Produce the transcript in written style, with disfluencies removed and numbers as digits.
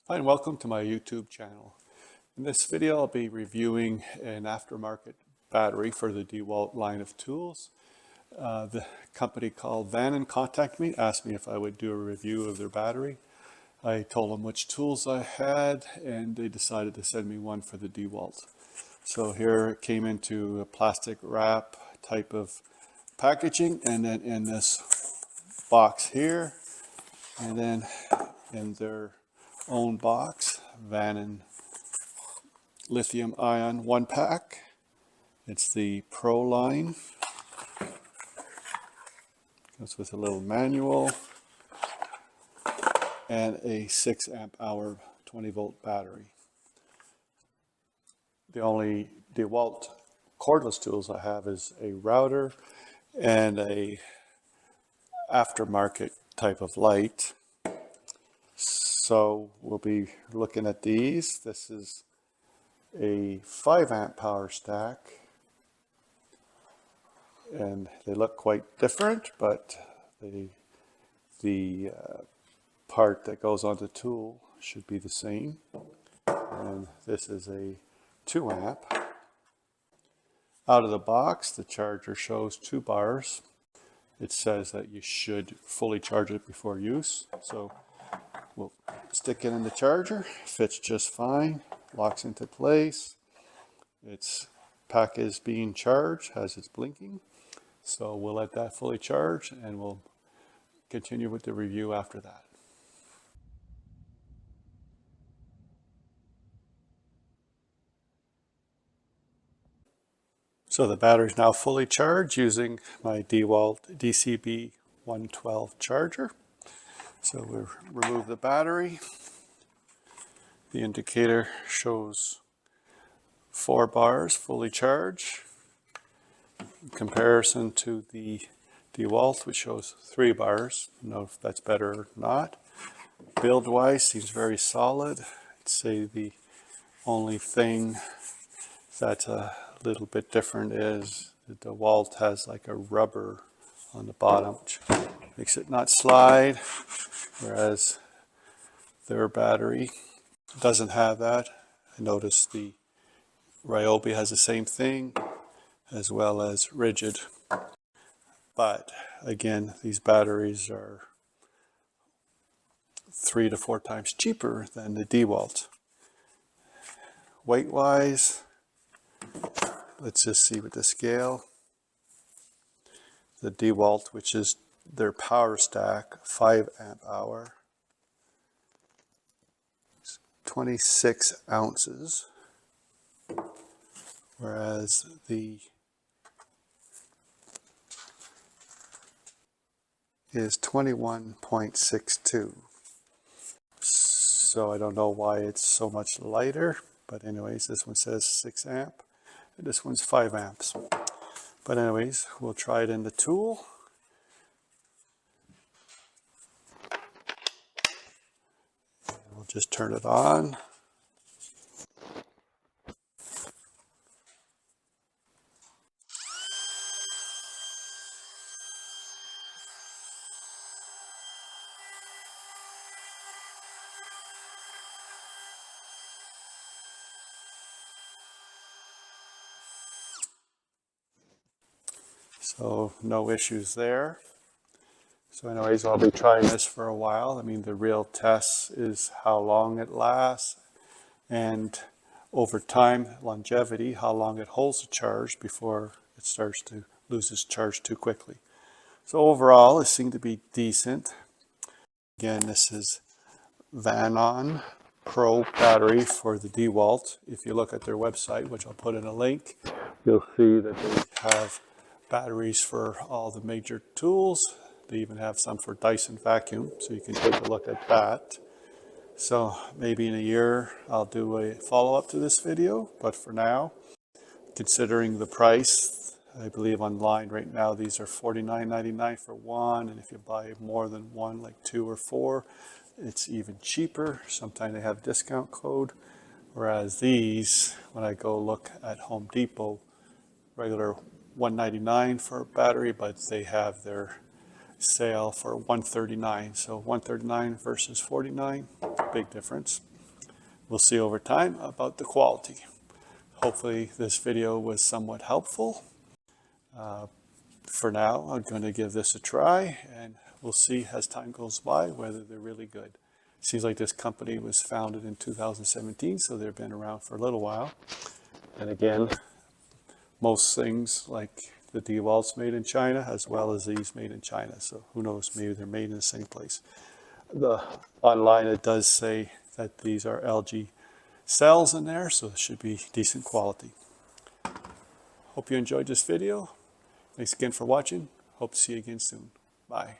Hi, and welcome to my YouTube channel. In this video, I'll be reviewing an aftermarket battery for the Dewalt line of tools. The company called VANON contacted me, asked me if I would do a review of their battery. I told them which tools I had, and they decided to send me one for the Dewalt. So here it came into a plastic wrap type of packaging, and then in this box here, and then in their own box, VANON lithium ion 1-pack. It's the Pro line. Comes with a little manual and a 6 amp hour 20 volt battery. The only Dewalt cordless tools I have is a router and a aftermarket type of light. So we'll be looking at these. This is a 5 amp power stack, and they look quite different, but the part that goes on the tool should be the same. And this is a 2 amp. Out of the box, the charger shows 2 bars. It says that you should fully charge it before use. So we'll stick it in the charger, fits just fine, locks into place. Its pack is being charged, has its blinking. So we'll let that fully charge and we'll continue with the review after that. So the battery is now fully charged using my Dewalt DCB200 charger. So we'll remove the battery. The indicator shows 4 bars fully charged in comparison to the Dewalt, which shows 3 bars. I don't know if that's better or not. Build wise seems very solid. I'd say the only thing that's a little bit different is the Dewalt has like a rubber on the bottom, which makes it not slide, whereas their battery doesn't have that. I noticed the Ryobi has the same thing, as well as rigid. But again, these batteries are 3 to 4 times cheaper than the Dewalt. Weight wise, let's just see with the scale. The Dewalt, which is their power stack, 5 amp hour, 26 ounces, whereas the is 21.62. So I don't know why it's so much lighter, but anyways, this one says 6 amp and this one's 5 amps. But anyways, we'll try it in the tool. We'll just turn it on. So no issues there. So anyways, I'll be trying this for a while. I mean, the real test is how long it lasts, and over time, longevity, how long it holds the charge before it starts to lose its charge too quickly. So overall, it seemed to be decent. Again, this is VANON Pro battery for the Dewalt. If you look at their website, which I'll put in a link, you'll see that they have batteries for all the major tools. They even have some for Dyson vacuum, so you can take a look at that. So maybe in a year I'll do a follow-up to this video, but for now, considering the price, I believe online right now these are $49.99 for one, and if you buy more than one, like 2 or 4, it's even cheaper. Sometimes they have a discount code, whereas these, when I go look at Home Depot, regular $199 for a battery, but they have their sale for $139. So $139 versus $49, big difference. we'll see over time about the quality. Hopefully this video was somewhat helpful. For now, I'm going to give this a try, and we'll see as time goes by whether they're really good. Seems like this company was founded in 2017, so they've been around for a little while. And again, most things like the Dewalt's made in China, as well as these made in China. So who knows, maybe they're made in the same place. Online it does say that these are LG cells in there, so it should be decent quality. Hope you enjoyed this video. Thanks again for watching. Hope to see you again soon. Bye.